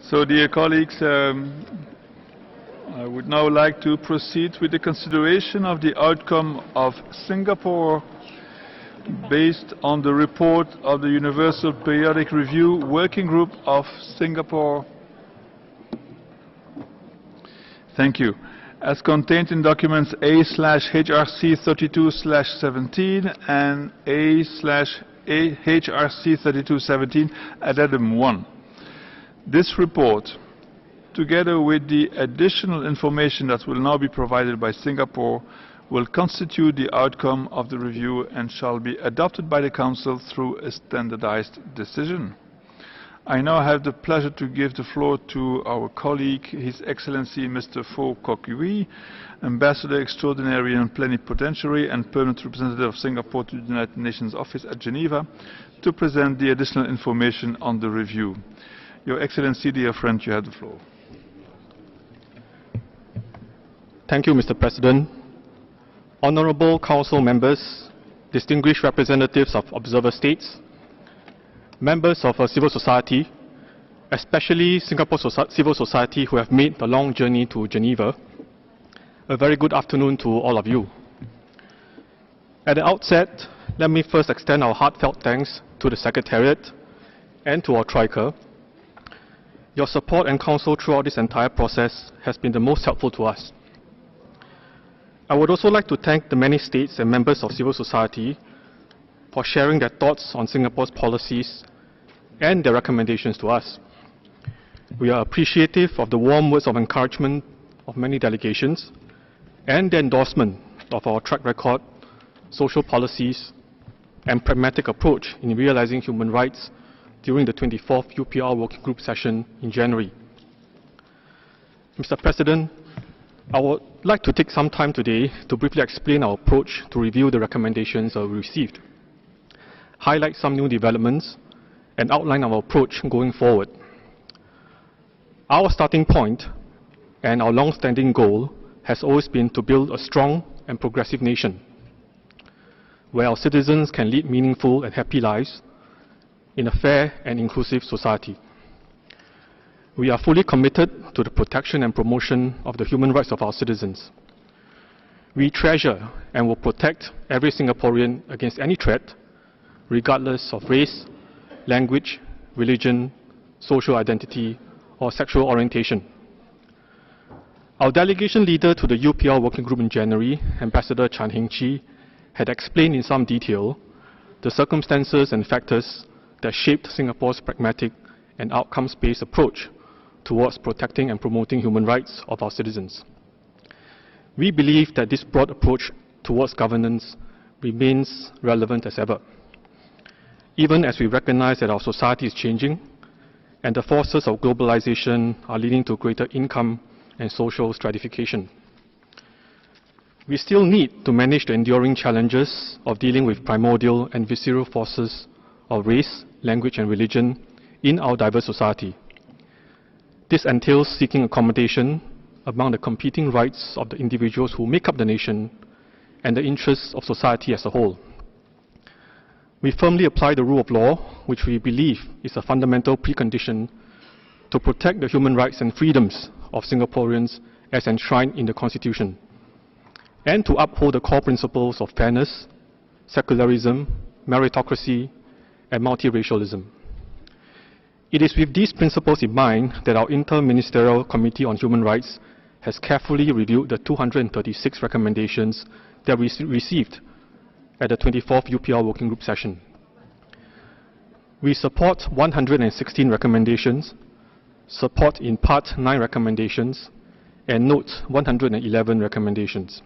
So, dear colleagues, I would now like to proceed with the consideration of the outcome of Singapore based on the report of the Universal Periodic Review Working Group of Singapore. Thank you. As contained in documents A/HRC 32/17 and A/HRC 32/17 addendum 1. This report, together with the additional information that will now be provided by Singapore, will constitute the outcome of the review and shall be adopted by the Council through a standardized decision. I now have the pleasure to give the floor to our colleague, His Excellency Mr. Pho Kok Jwee, Ambassador Extraordinary and Plenipotentiary and Permanent Representative of Singapore to the United Nations Office at Geneva, to present the additional information on the review. Your Excellency, dear friend, you have the floor. Thank you, Mr. President. Honorable Council members, distinguished representatives of observer states, members of civil society, especially Singapore civil society who have made the long journey to Geneva, a very good afternoon to all of you. At the outset, let me first extend our heartfelt thanks to the Secretariat and to our Troika. Your support and counsel throughout this entire process has been the most helpful to us. I would also like to thank the many states and members of civil society for sharing their thoughts on Singapore's policies and their recommendations to us. We are appreciative of the warm words of encouragement of many delegations and the endorsement of our track record, social policies, and pragmatic approach in realizing human rights during the 24th UPR Working Group session in January. Mr. President, I would like to take some time today to briefly explain our approach to review the recommendations we received, highlight some new developments, and outline our approach going forward. Our starting point and our long-standing goal has always been to build a strong and progressive nation, where our citizens can lead meaningful and happy lives in a fair and inclusive society. We are fully committed to the protection and promotion of the human rights of our citizens. We treasure and will protect every Singaporean against any threat, regardless of race, language, religion, social identity, or sexual orientation. Our delegation leader to the UPR Working Group in January, Ambassador Chan Heng Chee, had explained in some detail the circumstances and factors that shaped Singapore's pragmatic and outcomes-based approach towards protecting and promoting human rights of our citizens. We believe that this broad approach towards governance remains relevant as ever, even as we recognize that our society is changing and the forces of globalization are leading to greater income and social stratification. We still need to manage the enduring challenges of dealing with primordial and visceral forces of race, language, and religion in our diverse society. This entails seeking accommodation among the competing rights of the individuals who make up the nation and the interests of society as a whole. We firmly apply the rule of law, which we believe is a fundamental precondition to protect the human rights and freedoms of Singaporeans as enshrined in the Constitution, and to uphold the core principles of fairness, secularism, meritocracy, and multiracialism. It is with these principles in mind that our Inter-Ministerial Committee on Human Rights has carefully reviewed the 236 recommendations that we received at the 24th UPR Working Group session. We support 116 recommendations, support in part 9 recommendations, and note 111 recommendations.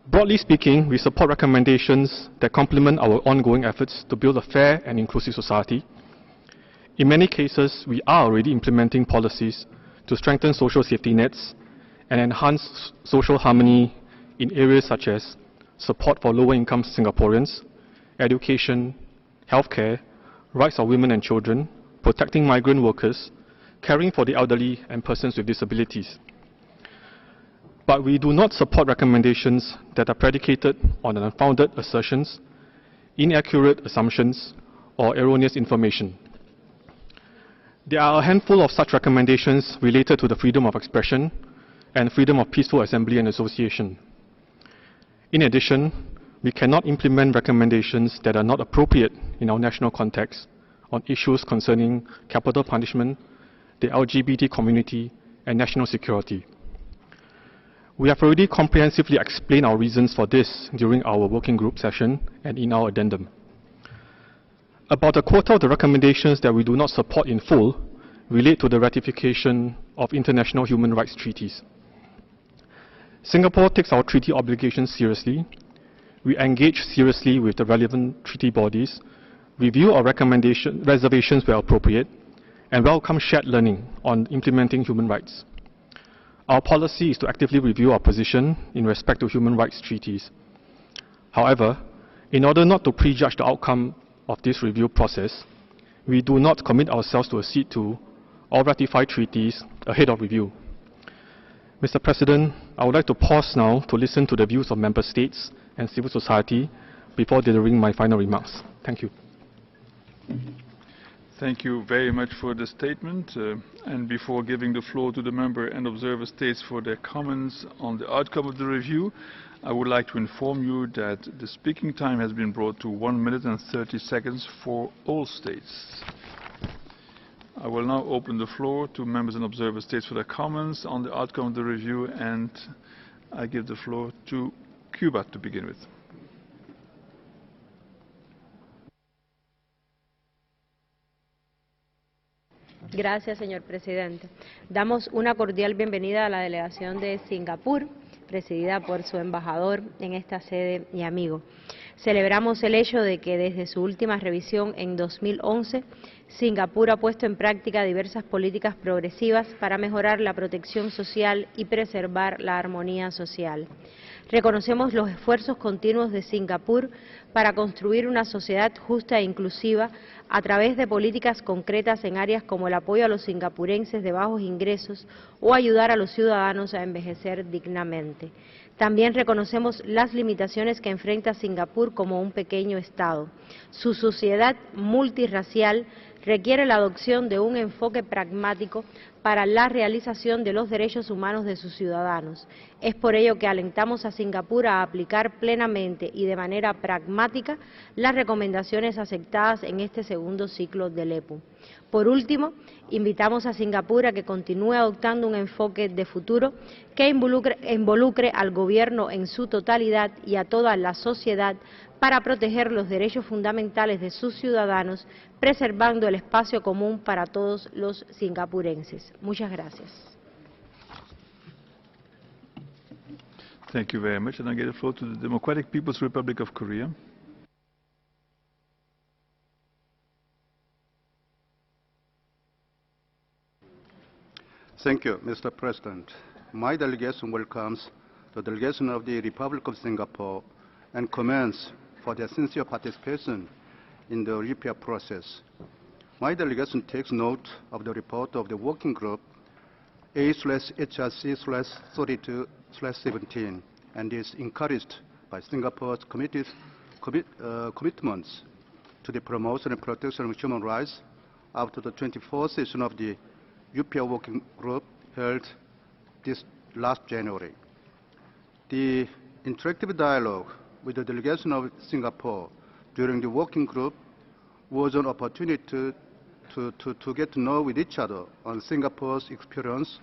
Broadly speaking, we support recommendations that complement our ongoing efforts to build a fair and inclusive society. In many cases, we are already implementing policies to strengthen social safety nets and enhance social harmony in areas such as support for lower-income Singaporeans, education, healthcare, rights of women and children, protecting migrant workers, caring for the elderly and persons with disabilities. But we do not support recommendations that are predicated on unfounded assertions, inaccurate assumptions, or erroneous information. There are a handful of such recommendations related to the freedom of expression and freedom of peaceful assembly and association. In addition, we cannot implement recommendations that are not appropriate in our national context on issues concerning capital punishment, the LGBT community, and national security. We have already comprehensively explained our reasons for this during our working group session and in our addendum. About a quarter of the recommendations that we do not support in full relate to the ratification of international human rights treaties. Singapore takes our treaty obligations seriously. We engage seriously with the relevant treaty bodies, review our reservations where appropriate, and welcome shared learning on implementing human rights. Our policy is to actively review our position in respect to human rights treaties. However, in order not to prejudge the outcome of this review process, we do not commit ourselves to accede to or ratify treaties ahead of review. Mr. President, I would like to pause now to listen to the views of member states and civil society before delivering my final remarks. Thank you. Thank you very much for the statement. And before giving the floor to the member and observer states for their comments on the outcome of the review, I would like to inform you that the speaking time has been brought to 1 minute and 30 seconds for all states. I will now open the floor to members and observer states for their comments on the outcome of the review, and I give the floor to Cuba to begin with. Gracias, señor presidente. Damos una cordial bienvenida a la delegación de Singapur, presidida por su embajador en esta sede y amigo. Celebramos el hecho de que desde su última revisión en 2011, Singapur ha puesto en práctica diversas políticas progresivas para mejorar la protección social y preservar la armonía social. Reconocemos los esfuerzos continuos de Singapur para construir una sociedad justa e inclusiva a través de políticas concretas en áreas como el apoyo a los singapurenses de bajos ingresos o ayudar a los ciudadanos a envejecer dignamente. También reconocemos las limitaciones que enfrenta Singapur como un pequeño Estado. Su sociedad multirracial requiere la adopción de un enfoque pragmático para la realización de los derechos humanos de sus ciudadanos. Es por ello que alentamos a Singapur a aplicar plenamente y de manera pragmática las recomendaciones aceptadas en este segundo ciclo del EPU. Por último, invitamos a Singapur a que continúe adoptando un enfoque de futuro que involucre al gobierno en su totalidad y a toda la sociedad para proteger los derechos fundamentales de sus ciudadanos, preservando el espacio común para todos los singapurenses. Muchas gracias. Thank you very much. And I give the floor to the Democratic People's Republic of Korea. Thank you, Mr. President. My delegation welcomes the delegation of the Republic of Singapore and commends for their sincere participation in the UPR process. My delegation takes note of the report of the working group A/HRC/32/17 and is encouraged by Singapore's commitments to the promotion and protection of human rights after the 24th session of the UPR working group held this last January. The interactive dialogue with the delegation of Singapore during the working group was an opportunity to get to know with each other on Singapore's experience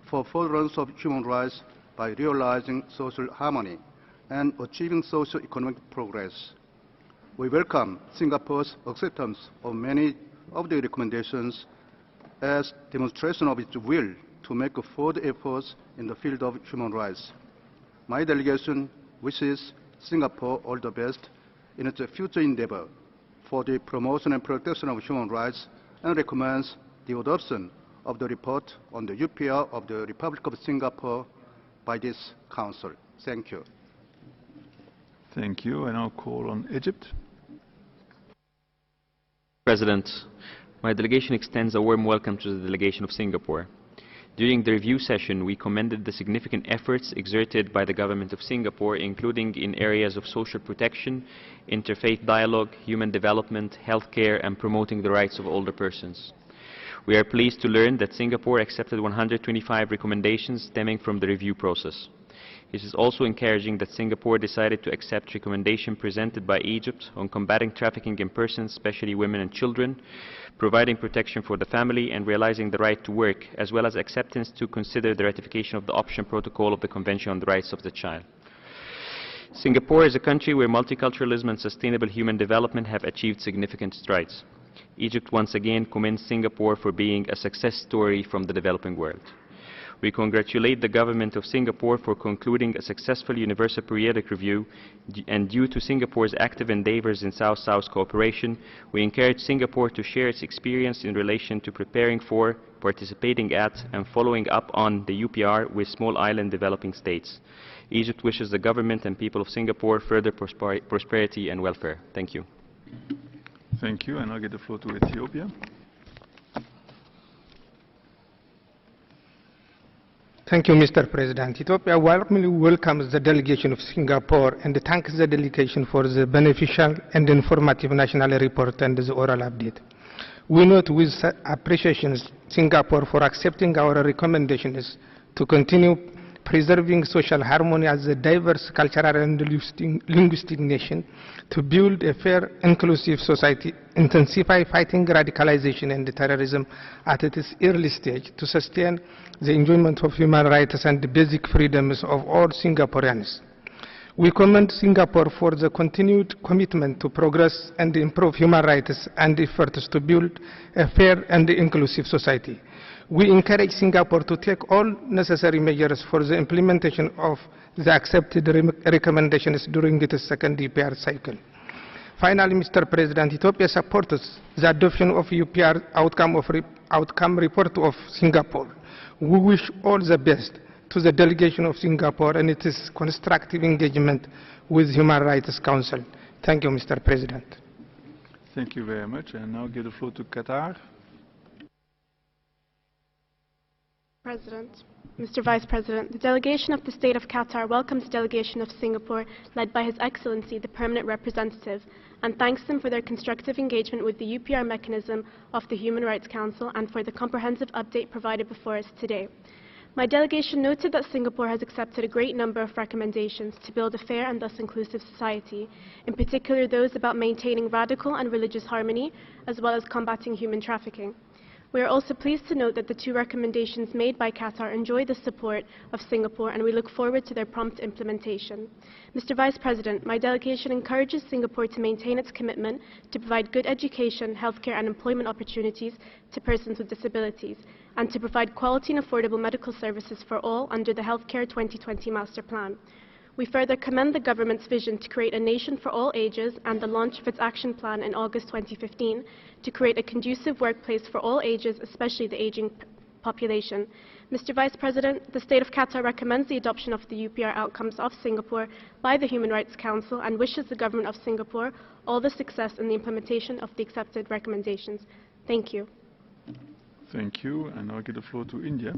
for furtherance of human rights by realizing social harmony and achieving socio-economic progress. We welcome Singapore's acceptance of many of the recommendations as demonstration of its will to make further efforts in the field of human rights. My delegation wishes Singapore all the best in its future endeavor for the promotion and protection of human rights and recommends the adoption of the report on the UPR of the Republic of Singapore by this Council. Thank you. Thank you. I now call on Egypt. President, my delegation extends a warm welcome to the delegation of Singapore. During the review session, we commended the significant efforts exerted by the government of Singapore, including in areas of social protection, interfaith dialogue, human development, healthcare, and promoting the rights of older persons. We are pleased to learn that Singapore accepted 125 recommendations stemming from the review process. It is also encouraging that Singapore decided to accept recommendation presented by Egypt on combating trafficking in persons, especially women and children, providing protection for the family and realizing the right to work, as well as acceptance to consider the ratification of the option protocol of the Convention on the Rights of the Child. Singapore is a country where multiculturalism and sustainable human development have achieved significant strides. Egypt once again commends Singapore for being a success story from the developing world. We congratulate the government of Singapore for concluding a successful universal periodic review, and due to Singapore's active endeavors in South-South cooperation, we encourage Singapore to share its experience in relation to preparing for, participating at, and following up on the UPR with small island developing states. Egypt wishes the government and people of Singapore further prosperity and welfare. Thank you. Thank you, and I'll give the floor to Ethiopia. Thank you, Mr. President. Ethiopia warmly welcomes the delegation of Singapore and thanks the delegation for the beneficial and informative national report and the oral update. We note with appreciation Singapore for accepting our recommendations to continue preserving social harmony as a diverse cultural and linguistic nation, to build a fair, inclusive society, intensify fighting radicalization and terrorism at its early stage, to sustain the enjoyment of human rights and the basic freedoms of all Singaporeans. We commend Singapore for the continued commitment to progress and improve human rights and efforts to build a fair and inclusive society. We encourage Singapore to take all necessary measures for the implementation of the accepted recommendations during its second UPR cycle. Finally, Mr. President, Ethiopia supports the adoption of UPR outcome report of Singapore. We wish all the best to the delegation of Singapore and its constructive engagement with Human Rights Council. Thank you, Mr. President. Thank you very much. And now give the floor to Qatar. President, Mr. Vice President, the delegation of the State of Qatar welcomes the delegation of Singapore led by His Excellency, the Permanent Representative, and thanks them for their constructive engagement with the UPR mechanism of the Human Rights Council and for the comprehensive update provided before us today. My delegation noted that Singapore has accepted a great number of recommendations to build a fair and thus inclusive society, in particular those about maintaining radical and religious harmony, as well as combating human trafficking. We are also pleased to note that the two recommendations made by Qatar enjoy the support of Singapore, and we look forward to their prompt implementation. Mr. Vice President, my delegation encourages Singapore to maintain its commitment to provide good education, healthcare and employment opportunities to persons with disabilities, and to provide quality and affordable medical services for all under the Healthcare 2020 Master Plan. We further commend the government's vision to create a nation for all ages and the launch of its action plan in August 2015 to create a conducive workplace for all ages, especially the aging population. Mr. Vice President, the State of Qatar recommends the adoption of the UPR outcomes of Singapore by the Human Rights Council and wishes the government of Singapore all the success in the implementation of the accepted recommendations. Thank you. Thank you. And I'll give the floor to India.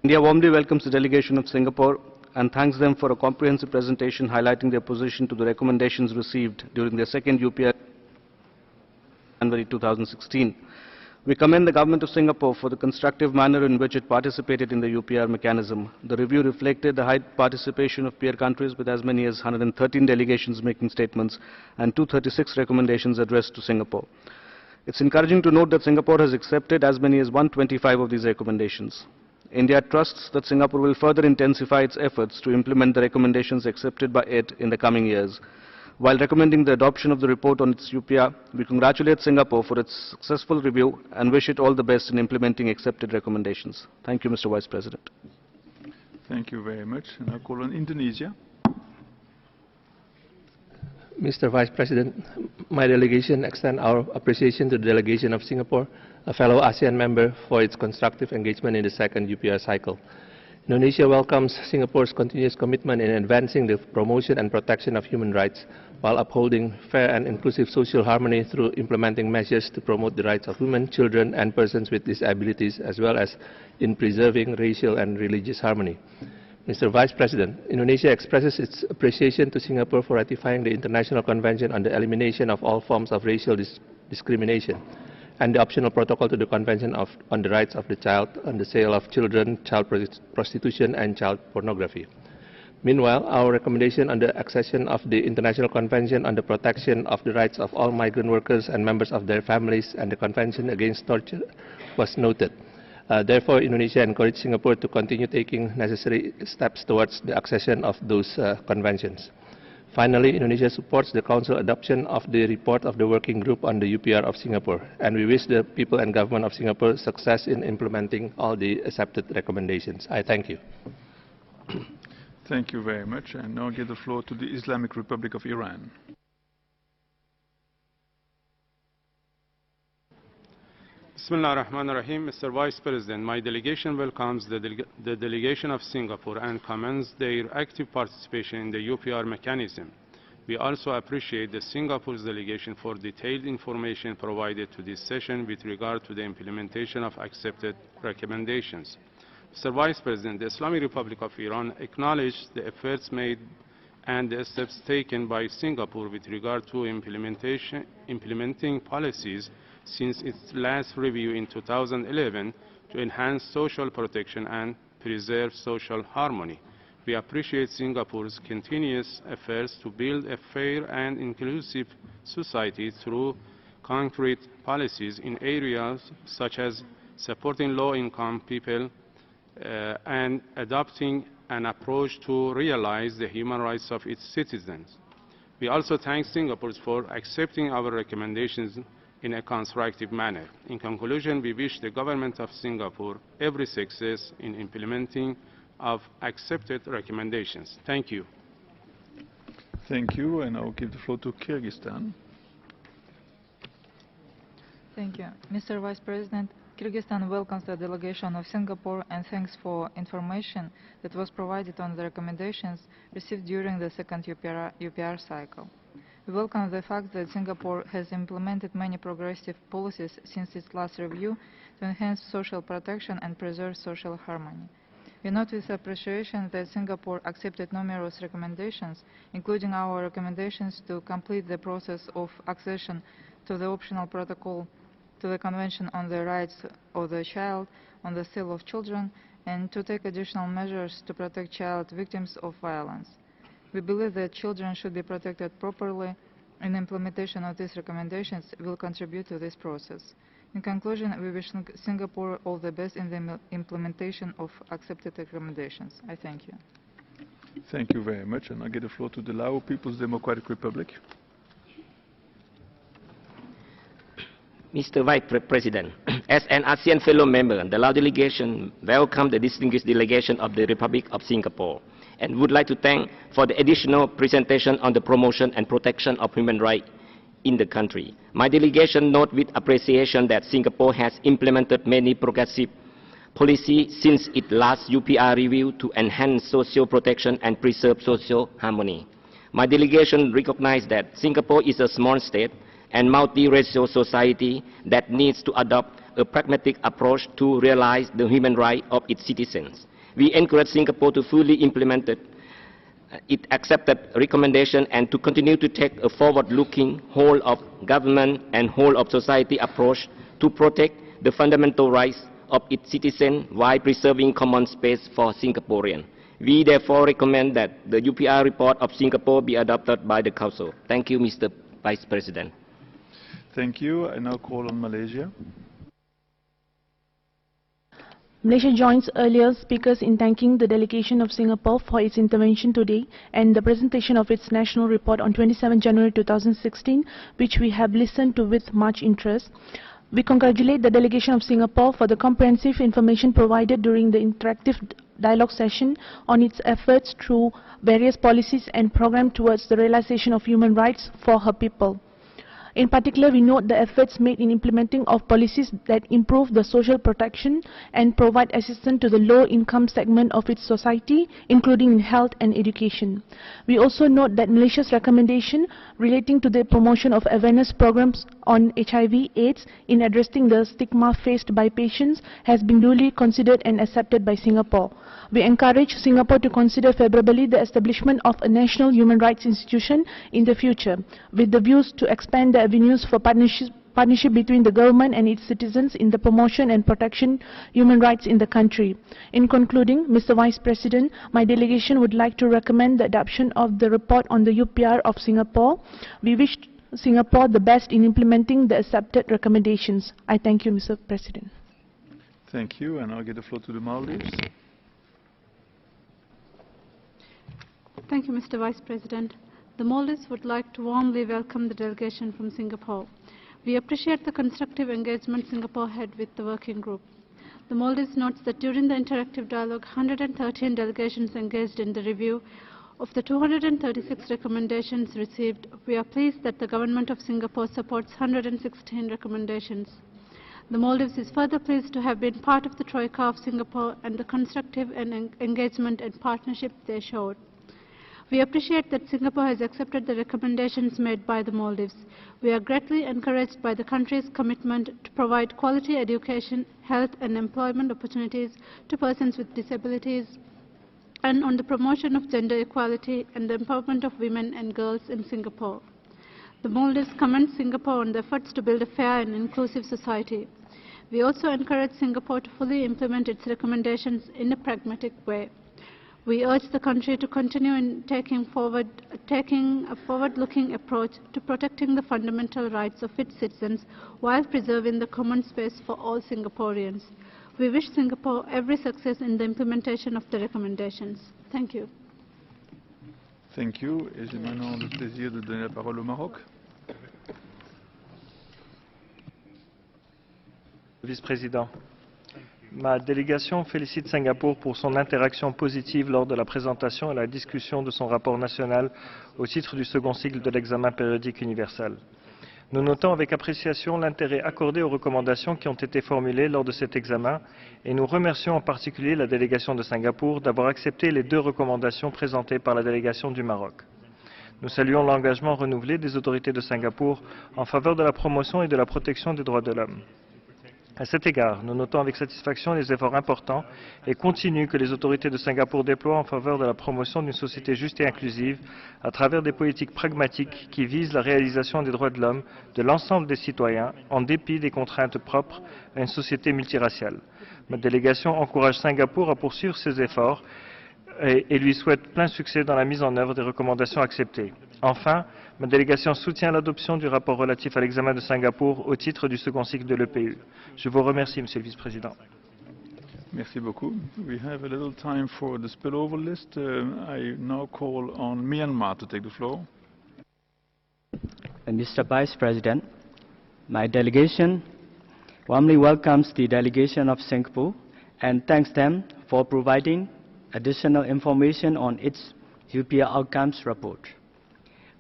India warmly welcomes the delegation of Singapore and thanks them for a comprehensive presentation highlighting their position to the recommendations received during their second UPR in January 2016. We commend the government of Singapore for the constructive manner in which it participated in the UPR mechanism. The review reflected the high participation of peer countries with as many as 113 delegations making statements and 236 recommendations addressed to Singapore. It's encouraging to note that Singapore has accepted as many as 125 of these recommendations. India trusts that Singapore will further intensify its efforts to implement the recommendations accepted by it in the coming years. While recommending the adoption of the report on its UPR, we congratulate Singapore for its successful review and wish it all the best in implementing accepted recommendations. Thank you, Mr. Vice President. Thank you very much. And I call on Indonesia. Mr. Vice President, my delegation extends our appreciation to the delegation of Singapore, a fellow ASEAN member, for its constructive engagement in the second UPR cycle. Indonesia welcomes Singapore's continuous commitment in advancing the promotion and protection of human rights while upholding fair and inclusive social harmony through implementing measures to promote the rights of women, children and persons with disabilities, as well as in preserving racial and religious harmony. Mr. Vice President, Indonesia expresses its appreciation to Singapore for ratifying the International Convention on the Elimination of All Forms of Racial Discrimination. and the optional protocol to the Convention on the Rights of the Child on the sale of children, child prostitution, and child pornography. Meanwhile, our recommendation on the accession of the International Convention on the Protection of the Rights of All Migrant Workers and Members of Their Families and the Convention Against Torture was noted. Therefore, Indonesia encouraged Singapore to continue taking necessary steps towards the accession of those conventions. Finally, Indonesia supports the Council adoption of the report of the Working Group on the UPR of Singapore, and we wish the people and government of Singapore success in implementing all the accepted recommendations. I thank you. Thank you very much. And now I give the floor to the Islamic Republic of Iran. Bismillah ar-Rahman ar-Rahim. Mr. Vice President, my delegation welcomes the delegation of Singapore and commends their active participation in the UPR mechanism. We also appreciate the Singapore's delegation for detailed information provided to this session with regard to the implementation of accepted recommendations. Mr. Vice President, the Islamic Republic of Iran acknowledges the efforts made and the steps taken by Singapore with regard to implementing policies since its last review in 2011 to enhance social protection and preserve social harmony. We appreciate Singapore's continuous efforts to build a fair and inclusive society through concrete policies in areas such as supporting low-income people and adopting an approach to realize the human rights of its citizens. We also thank Singapore for accepting our recommendations in a constructive manner. In conclusion, we wish the government of Singapore every success in implementing of accepted recommendations. Thank you. Thank you, and I'll give the floor to Kyrgyzstan. Thank you. Mr. Vice President, Kyrgyzstan welcomes the delegation of Singapore and thanks for information that was provided on the recommendations received during the second UPR cycle. We welcome the fact that Singapore has implemented many progressive policies since its last review to enhance social protection and preserve social harmony. We note with appreciation that Singapore accepted numerous recommendations, including our recommendations to complete the process of accession to the optional protocol to the Convention on the Rights of the Child on the sale of children, and to take additional measures to protect child victims of violence. We believe that children should be protected properly, and implementation of these recommendations will contribute to this process. In conclusion, we wish Singapore all the best in the implementation of accepted recommendations. I thank you. Thank you very much, and I give the floor to the Lao People's Democratic Republic. Mr. Vice President, as an ASEAN fellow member, the Lao delegation welcomes the distinguished delegation of the Republic of Singapore and would like to thank for the additional presentation on the promotion and protection of human rights in the country. My delegation notes with appreciation that Singapore has implemented many progressive policies since its last UPR review to enhance social protection and preserve social harmony. My delegation recognizes that Singapore is a small state and multi-racial society that needs to adopt a pragmatic approach to realize the human rights of its citizens. We encourage Singapore to fully implement its accepted recommendation and to continue to take a forward-looking whole-of-government and whole-of-society approach to protect the fundamental rights of its citizens while preserving common space for Singaporeans. We therefore recommend that the UPR report of Singapore be adopted by the Council. Thank you, Mr. Vice President. Thank you. I now call on Malaysia. Malaysia joins earlier speakers in thanking the delegation of Singapore for its intervention today and the presentation of its national report on 27 January 2016, which we have listened to with much interest. We congratulate the delegation of Singapore for the comprehensive information provided during the interactive dialogue session on its efforts through various policies and programs towards the realization of human rights for her people. In particular, we note the efforts made in implementing of policies that improve the social protection and provide assistance to the low-income segment of its society, including in health and education. We also note that Malaysia's recommendation relating to the promotion of awareness programs on HIV/AIDS in addressing the stigma faced by patients has been duly considered and accepted by Singapore. We encourage Singapore to consider favorably the establishment of a national human rights institution in the future, with the views to expand the avenues for partnership between the government and its citizens in the promotion and protection of human rights in the country. In concluding, Mr. Vice President, my delegation would like to recommend the adoption of the report on the UPR of Singapore. We wish Singapore the best in implementing the accepted recommendations. I thank you, Mr. President. Thank you, and I'll give the floor to the Maldives. Thank you, Mr. Vice President. The Maldives would like to warmly welcome the delegation from Singapore. We appreciate the constructive engagement Singapore had with the working group. The Maldives notes that during the interactive dialogue, 113 delegations engaged in the review. Of the 236 recommendations received, we are pleased that the Government of Singapore supports 116 recommendations. The Maldives is further pleased to have been part of the Troika of Singapore and the constructive engagement and partnership they showed. We appreciate that Singapore has accepted the recommendations made by the Maldives. We are greatly encouraged by the country's commitment to provide quality education, health and employment opportunities to persons with disabilities, and on the promotion of gender equality and the empowerment of women and girls in Singapore. The Maldives commends Singapore on the efforts to build a fair and inclusive society. We also encourage Singapore to fully implement its recommendations in a pragmatic way. We urge the country to continue in taking a forward-looking approach to protecting the fundamental rights of its citizens while preserving the common space for all Singaporeans. We wish Singapore every success in the implementation of the recommendations. Thank you. Thank you. Et j'ai maintenant le plaisir de donner la parole au Maroc. Vice-président, ma délégation félicite Singapour pour son interaction positive lors de la présentation et la discussion de son rapport national au titre du second cycle de l'examen périodique universel. Nous notons avec appréciation l'intérêt accordé aux recommandations qui ont été formulées lors de cet examen et nous remercions en particulier la délégation de Singapour d'avoir accepté les 2 recommandations présentées par la délégation du Maroc. Nous saluons l'engagement renouvelé des autorités de Singapour en faveur de la promotion et de la protection des droits de l'homme. À cet égard, nous notons avec satisfaction les efforts importants et continus que les autorités de Singapour déploient en faveur de la promotion d'une société juste et inclusive à travers des politiques pragmatiques qui visent la réalisation des droits de l'homme de l'ensemble des citoyens en dépit des contraintes propres à une société multiraciale. Ma délégation encourage Singapour à poursuivre ses efforts et lui souhaite plein succès dans la mise en œuvre des recommandations acceptées. Enfin, ma délégation soutient l'adoption du rapport relatif à l'examen de Singapour au titre du second cycle de l'EPU. Je vous remercie, Monsieur le Vice-président. Merci beaucoup. We have a little time for the spillover list. I now call on Myanmar to take the floor. Mr. Vice President, my delegation warmly welcomes the delegation of Singapore and thanks them for providing additional information on its UPR outcomes report.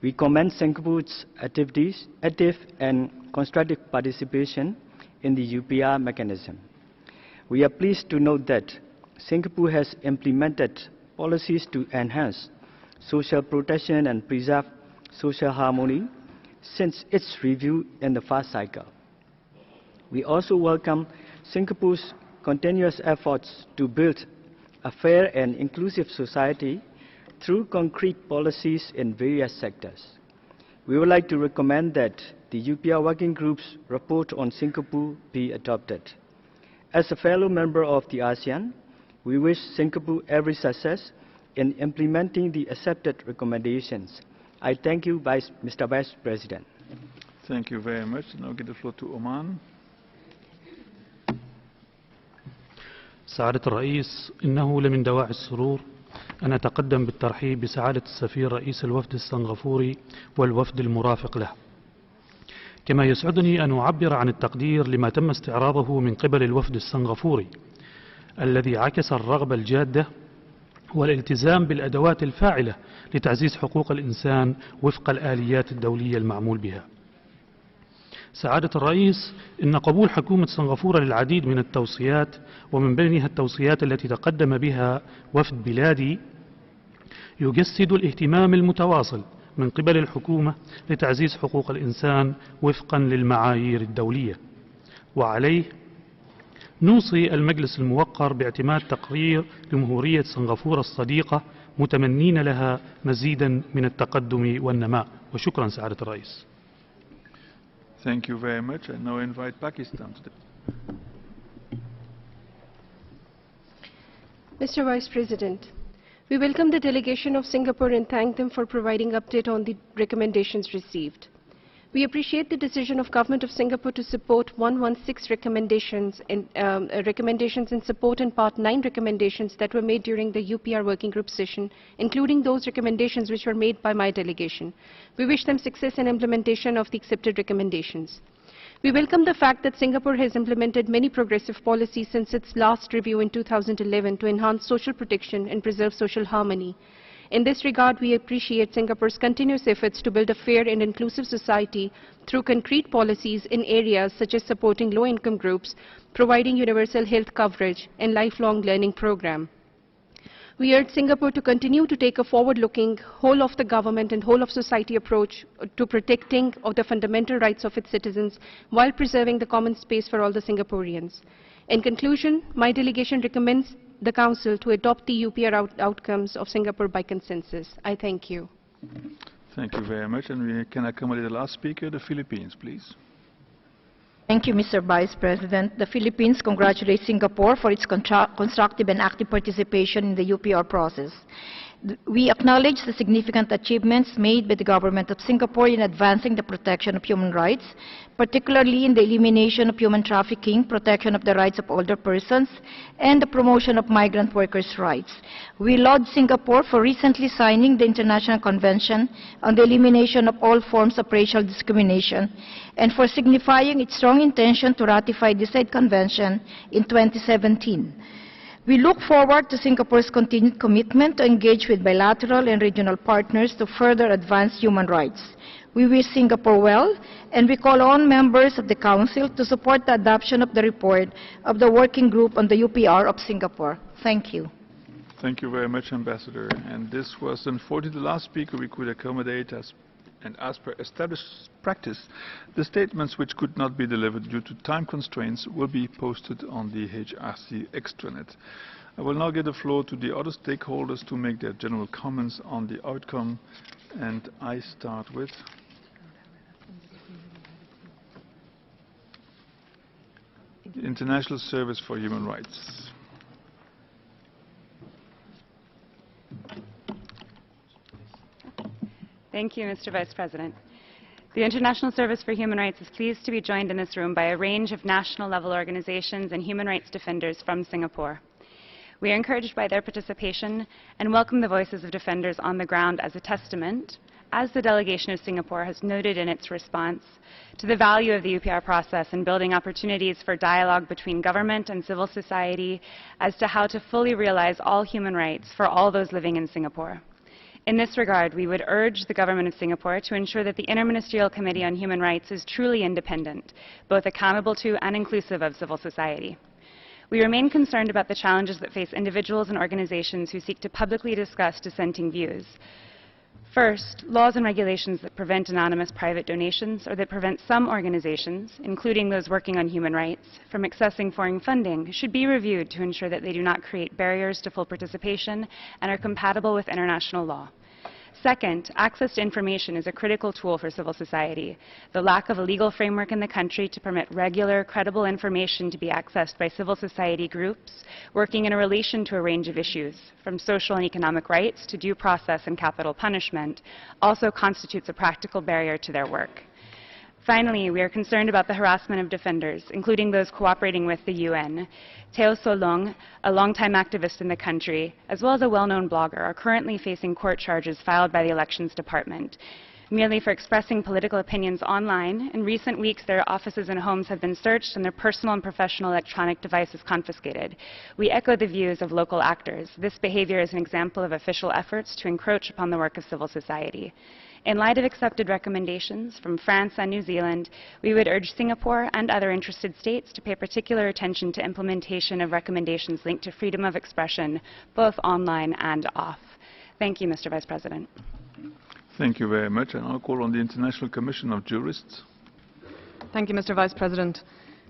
We commend Singapore's active and constructive participation in the UPR mechanism. We are pleased to note that Singapore has implemented policies to enhance social protection and preserve social harmony since its review in the first cycle. We also welcome Singapore's continuous efforts to build a fair and inclusive society through concrete policies in various sectors. We would like to recommend that the UPR Working Group's report on Singapore be adopted. As a fellow member of the ASEAN, we wish Singapore every success in implementing the accepted recommendations. I thank you, Mr. Vice President. Thank you very much. Now give the floor to Oman. سعادة الرئيس، إنه لمن دواعي السرور أن أتقدم بالترحيب بسعادة السفير رئيس الوفد السنغافوري والوفد المرافق له. كما يسعدني أن أعبر عن التقدير لما تم استعراضه من قبل الوفد السنغافوري الذي عكس الرغبة الجادة والالتزام بالأدوات الفاعلة لتعزيز حقوق الإنسان وفق الآليات الدولية المعمول بها. سعادة الرئيس، إن قبول حكومة سنغافورة للعديد من التوصيات ومن بينها التوصيات التي تقدم بها وفد بلادي يجسد الاهتمام المتواصل من قبل الحكومة لتعزيز حقوق الإنسان وفقا للمعايير الدولية، وعليه نوصي المجلس الموقر باعتماد تقرير جمهورية سنغافورة الصديقة متمنين لها مزيدا من التقدم والنماء. وشكرا سعادة الرئيس. Thank you very much. I now invite Pakistan to the Mr. Vice President, we welcome the delegation of Singapore and thank them for providing update on the recommendations received. We appreciate the decision of Government of Singapore to support 116 recommendations and support in Part 9 recommendations that were made during the UPR working group session, including those recommendations which were made by my delegation. We wish them success in implementation of the accepted recommendations. We welcome the fact that Singapore has implemented many progressive policies since its last review in 2011 to enhance social protection and preserve social harmony. In this regard, we appreciate Singapore's continuous efforts to build a fair and inclusive society through concrete policies in areas such as supporting low-income groups, providing universal health coverage, and lifelong learning program. We urge Singapore to continue to take a forward-looking, whole-of-the-government and whole-of-society approach to protecting of the fundamental rights of its citizens while preserving the common space for all the Singaporeans. In conclusion, my delegation recommends the Council to adopt the UPR outcomes of Singapore by consensus. I thank you. Thank you very much. And we can accommodate the last speaker, the Philippines, please. Thank you, Mr. Vice President. The Philippines congratulates Singapore for its constructive and active participation in the UPR process. We acknowledge the significant achievements made by the government of Singapore in advancing the protection of human rights, particularly in the elimination of human trafficking, protection of the rights of older persons, and the promotion of migrant workers' rights. We laud Singapore for recently signing the International Convention on the Elimination of All Forms of Racial Discrimination and for signifying its strong intention to ratify the said convention in 2017. We look forward to Singapore's continued commitment to engage with bilateral and regional partners to further advance human rights. We wish Singapore well, and we call on members of the Council to support the adoption of the report of the Working Group on the UPR of Singapore. Thank you. Thank you very much, Ambassador. And this was unfortunately the last speaker we could accommodate as per established practice. The statements which could not be delivered due to time constraints will be posted on the HRC extranet. I will now give the floor to the other stakeholders to make their general comments on the outcome, and I start with the International Service for Human Rights. Thank you, Mr. Vice President. The International Service for Human Rights is pleased to be joined in this room by a range of national-level organizations and human rights defenders from Singapore. We are encouraged by their participation and welcome the voices of defenders on the ground as a testament, as the delegation of Singapore has noted in its response, to the value of the UPR process in building opportunities for dialogue between government and civil society as to how to fully realize all human rights for all those living in Singapore. In this regard, we would urge the Government of Singapore to ensure that the Interministerial Committee on Human Rights is truly independent, both accountable to and inclusive of civil society. We remain concerned about the challenges that face individuals and organizations who seek to publicly discuss dissenting views. First, laws and regulations that prevent anonymous private donations or that prevent some organizations, including those working on human rights, from accessing foreign funding should be reviewed to ensure that they do not create barriers to full participation and are compatible with international law. Second, access to information is a critical tool for civil society. The lack of a legal framework in the country to permit regular, credible information to be accessed by civil society groups working in a relation to a range of issues, from social and economic rights to due process and capital punishment, also constitutes a practical barrier to their work. Finally, we are concerned about the harassment of defenders, including those cooperating with the UN. Teo Solong, a longtime activist in the country, as well as a well-known blogger, are currently facing court charges filed by the Elections Department, merely for expressing political opinions online. In recent weeks, their offices and homes have been searched and their personal and professional electronic devices confiscated. We echo the views of local actors. This behavior is an example of official efforts to encroach upon the work of civil society. In light of accepted recommendations from France and New Zealand, we would urge Singapore and other interested states to pay particular attention to implementation of recommendations linked to freedom of expression, both online and off. Thank you, Mr. Vice President. Thank you very much. And I'll call on the International Commission of Jurists. Thank you, Mr. Vice President.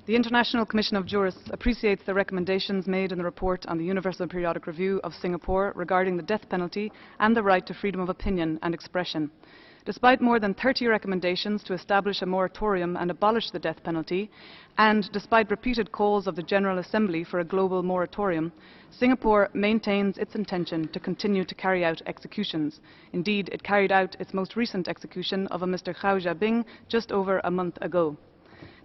The International Commission of Jurists appreciates the recommendations made in the report on the Universal Periodic Review of Singapore regarding the death penalty and the right to freedom of opinion and expression. Despite more than 30 recommendations to establish a moratorium and abolish the death penalty, and despite repeated calls of the General Assembly for a global moratorium, Singapore maintains its intention to continue to carry out executions. Indeed, it carried out its most recent execution of a Mr. Khao Jiabing just over a month ago.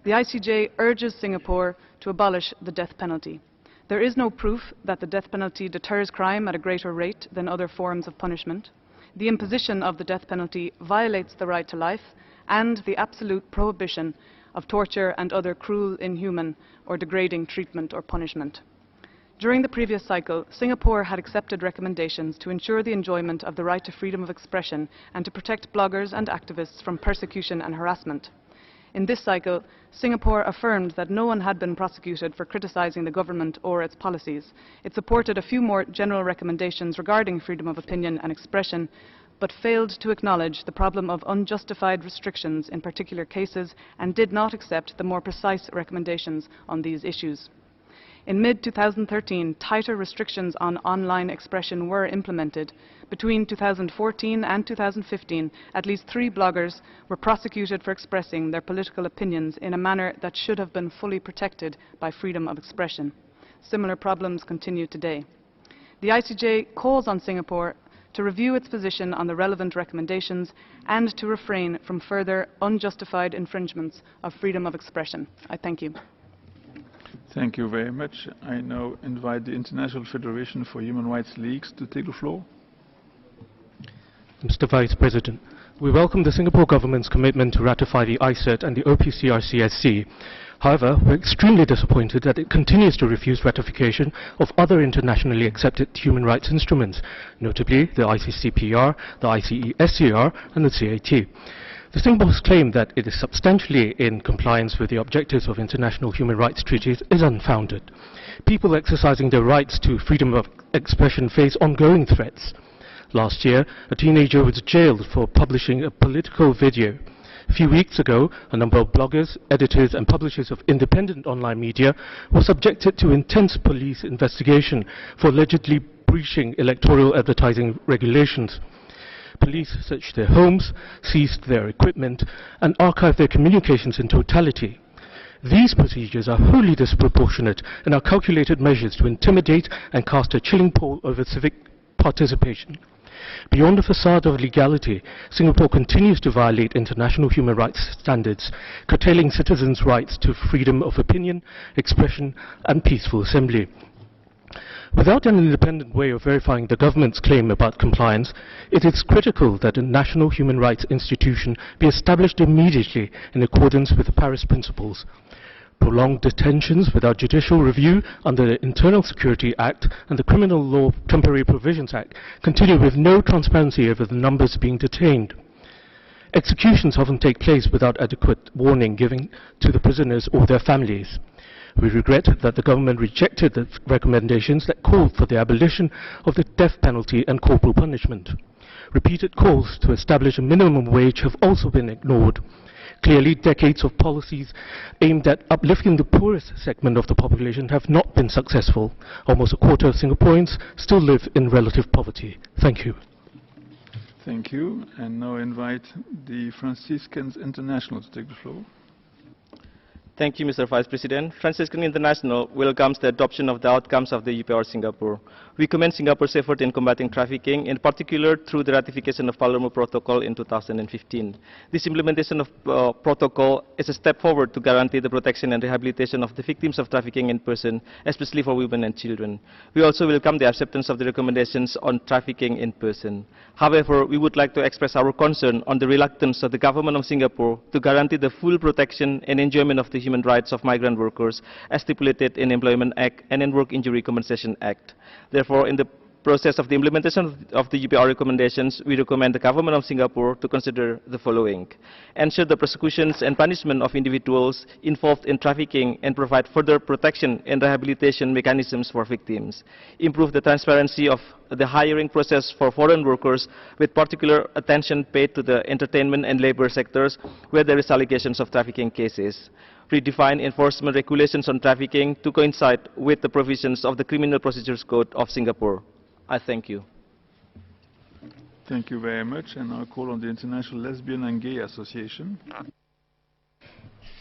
The ICJ urges Singapore to abolish the death penalty. There is no proof that the death penalty deters crime at a greater rate than other forms of punishment. The imposition of the death penalty violates the right to life and the absolute prohibition of torture and other cruel, inhuman, or degrading treatment or punishment. During the previous cycle, Singapore had accepted recommendations to ensure the enjoyment of the right to freedom of expression and to protect bloggers and activists from persecution and harassment. In this cycle, Singapore affirmed that no one had been prosecuted for criticizing the government or its policies. It supported a few more general recommendations regarding freedom of opinion and expression, but failed to acknowledge the problem of unjustified restrictions in particular cases and did not accept the more precise recommendations on these issues. In mid-2013, tighter restrictions on online expression were implemented. Between 2014 and 2015, at least 3 bloggers were prosecuted for expressing their political opinions in a manner that should have been fully protected by freedom of expression. Similar problems continue today. The ICJ calls on Singapore to review its position on the relevant recommendations and to refrain from further unjustified infringements of freedom of expression. I thank you. Thank you very much. I now invite the International Federation for Human Rights Leagues to take the floor. Mr. Vice President, we welcome the Singapore government's commitment to ratify the ICET and the OPCRCSC. However, we're extremely disappointed that it continues to refuse ratification of other internationally accepted human rights instruments, notably the ICCPR, the ICESCR, and the CAT. The Singapore's claim that it is substantially in compliance with the objectives of international human rights treaties is unfounded. People exercising their rights to freedom of expression face ongoing threats. Last year, a teenager was jailed for publishing a political video. A few weeks ago, a number of bloggers, editors and publishers of independent online media were subjected to intense police investigation for allegedly breaching electoral advertising regulations. Police searched their homes, seized their equipment, and archived their communications in totality. These procedures are wholly disproportionate and are calculated measures to intimidate and cast a chilling pall over civic participation. Beyond the facade of legality, Singapore continues to violate international human rights standards, curtailing citizens' rights to freedom of opinion, expression, and peaceful assembly. Without an independent way of verifying the government's claim about compliance, it is critical that a national human rights institution be established immediately in accordance with the Paris Principles. Prolonged detentions without judicial review under the Internal Security Act and the Criminal Law Temporary Provisions Act continue with no transparency over the numbers being detained. Executions often take place without adequate warning given to the prisoners or their families. We regret that the government rejected the recommendations that called for the abolition of the death penalty and corporal punishment. Repeated calls to establish a minimum wage have also been ignored. Clearly, decades of policies aimed at uplifting the poorest segment of the population have not been successful. Almost a quarter of Singaporeans still live in relative poverty. Thank you. Thank you. And now invite the Franciscans International to take the floor. Thank you, Mr. Vice President. Franciscan International welcomes the adoption of the outcomes of the UPR Singapore. We commend Singapore's effort in combating trafficking, in particular through the ratification of Palermo Protocol in 2015. This implementation of protocol is a step forward to guarantee the protection and rehabilitation of the victims of trafficking in person, especially for women and children. We also welcome the acceptance of the recommendations on trafficking in person. However, we would like to express our concern on the reluctance of the government of Singapore to guarantee the full protection and enjoyment of the human rights of migrant workers as stipulated in Employment Act and in Work Injury Compensation Act. Therefore, in the process of the implementation of the UPR recommendations, we recommend the government of Singapore to consider the following: ensure the prosecutions and punishment of individuals involved in trafficking and provide further protection and rehabilitation mechanisms for victims; improve the transparency of the hiring process for foreign workers with particular attention paid to the entertainment and labor sectors where there is allegations of trafficking cases; redefine enforcement regulations on trafficking to coincide with the provisions of the Criminal Procedures Code of Singapore. I thank you. Thank you very much. And I'll call on the International Lesbian and Gay Association.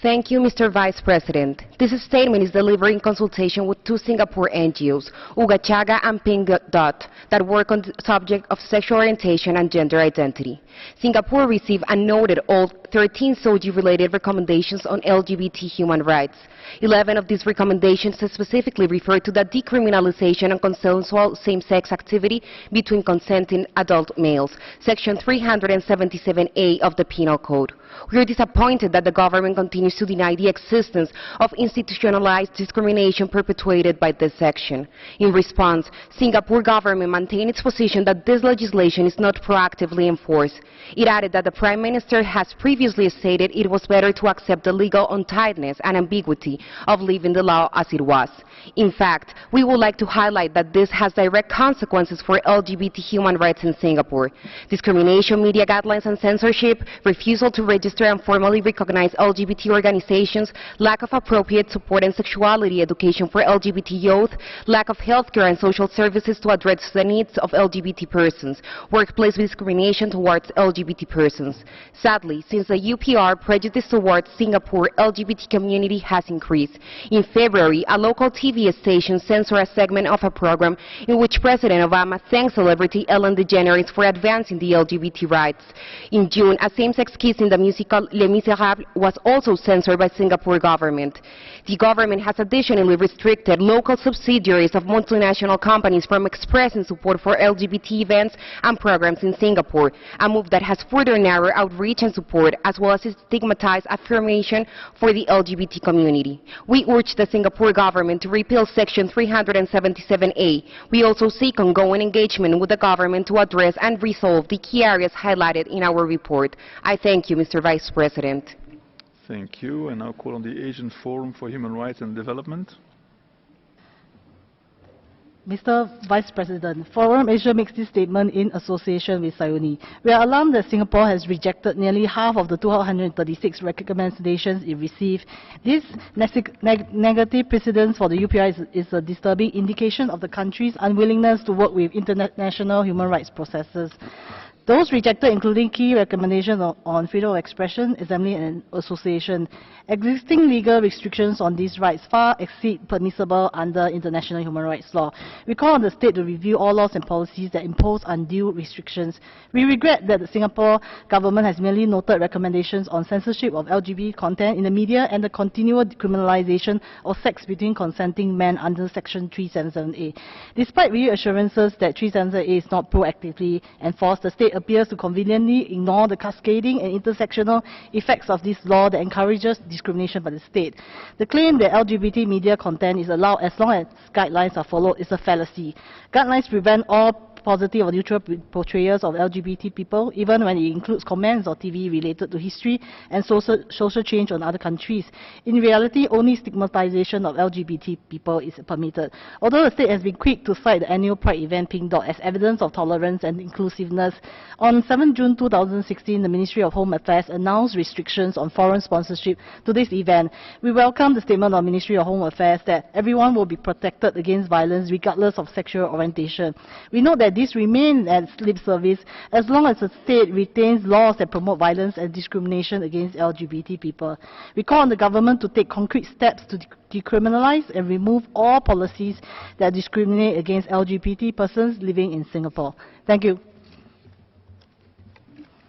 Thank you, Mr. Vice President. This statement is delivered in consultation with two Singapore NGOs, Ugachaga and Pink Dot, that work on the subject of sexual orientation and gender identity. Singapore received and noted all 13 SOGI-related recommendations on LGBT human rights. 11 of these recommendations specifically refer to the decriminalization and consensual same-sex activity between consenting adult males, Section 377A of the Penal Code. We are disappointed that the government continues to deny the existence of institutionalized discrimination perpetuated by this section. In response, Singapore government maintained its position that this legislation is not proactively enforced. It added that the Prime Minister has previously stated it was better to accept the legal untidiness and ambiguity of leaving the law as it was. In fact, we would like to highlight that this has direct consequences for LGBT human rights in Singapore. Discrimination, media guidelines and censorship, refusal to register and formally recognize LGBT organizations, lack of appropriate support and sexuality education for LGBT youth, lack of healthcare and social services to address the needs of LGBT persons, workplace discrimination towards LGBT persons. Sadly, since the UPR, prejudice towards Singapore LGBT community has increased. In February, a local TV station censored a segment of a program in which President Obama thanked celebrity Ellen DeGeneres for advancing the LGBT rights. In June, a same-sex kiss in the musical Les Miserables was also censored by Singapore government. The government has additionally restricted local subsidiaries of multinational companies from expressing support for LGBT events and programs in Singapore, a move that has further narrowed outreach and support as well as stigmatized affirmation for the LGBT community. We urge the Singapore government to repeal Section 377A. We also seek ongoing engagement with the government to address and resolve the key areas highlighted in our report. I thank you, Mr. Vice President. Thank you. And now call on the Asian Forum for Human Rights and Development. Mr. Vice President, Forum Asia makes this statement in association with SIONI. We are alarmed that Singapore has rejected nearly half of the 236 recommendations it received. This negative precedence for the UPR is a disturbing indication of the country's unwillingness to work with international human rights processes. Those rejected including key recommendations on freedom of expression, assembly and association. Existing legal restrictions on these rights far exceed permissible under international human rights law. We call on the state to review all laws and policies that impose undue restrictions. We regret that the Singapore government has merely noted recommendations on censorship of LGBT content in the media and the continual decriminalization of sex between consenting men under Section 377A. Despite reassurances that 377A is not proactively enforced, the state appears to conveniently ignore the cascading and intersectional effects of this law that encourages discrimination by the state. The claim that LGBT media content is allowed as long as guidelines are followed is a fallacy. Guidelines prevent all positive or neutral portrayals of LGBT people, even when it includes comments or TV related to history and social change on other countries. In reality, only stigmatization of LGBT people is permitted. Although the state has been quick to cite the annual Pride event Pink Dot as evidence of tolerance and inclusiveness, on 7 June 2016, the Ministry of Home Affairs announced restrictions on foreign sponsorship to this event. We welcome the statement of Ministry of Home Affairs that everyone will be protected against violence regardless of sexual orientation. We note that this remains as lip service as long as the state retains laws that promote violence and discrimination against LGBT people. We call on the government to take concrete steps to decriminalize and remove all policies that discriminate against LGBT persons living in Singapore. Thank you.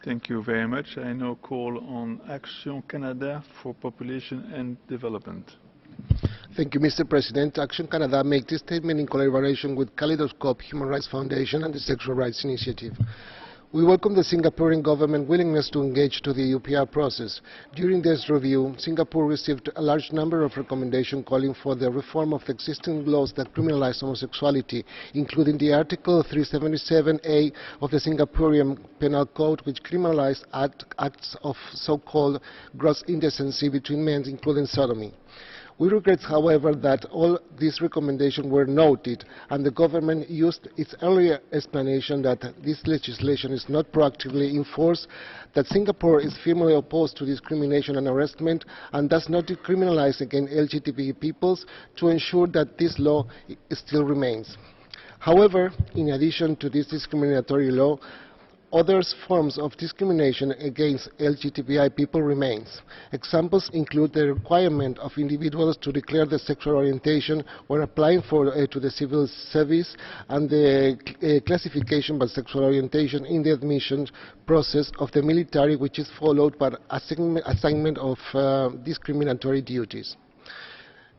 Thank you very much. I now call on Action Canada for Population and Development. Thank you, Mr. President. Action Canada makes this statement in collaboration with Kaleidoscope Human Rights Foundation and the Sexual Rights Initiative. We welcome the Singaporean government willingness to engage to the UPR process. During this review, Singapore received a large number of recommendations calling for the reform of existing laws that criminalize homosexuality, including the Article 377A of the Singaporean Penal Code, which criminalized acts of so-called gross indecency between men, including sodomy. We regret, however, that all these recommendations were noted and the government used its earlier explanation that this legislation is not proactively enforced, that Singapore is firmly opposed to discrimination and harassment and does not decriminalize against LGBT peoples to ensure that this law still remains. However, in addition to this discriminatory law, Other forms of discrimination against LGBTI people remains. Examples include the requirement of individuals to declare their sexual orientation when applying to the civil service, and the classification by sexual orientation in the admission process of the military, which is followed by assignment of discriminatory duties.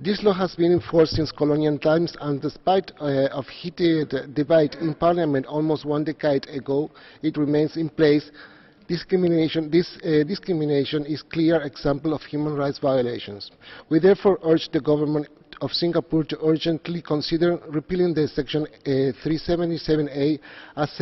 This law has been enforced since colonial times, and despite of heated debate in Parliament almost 1 decade ago, it remains in place. Discrimination is a clear example of human rights violations. We therefore urge the government of Singapore to urgently consider repealing the Section 377A as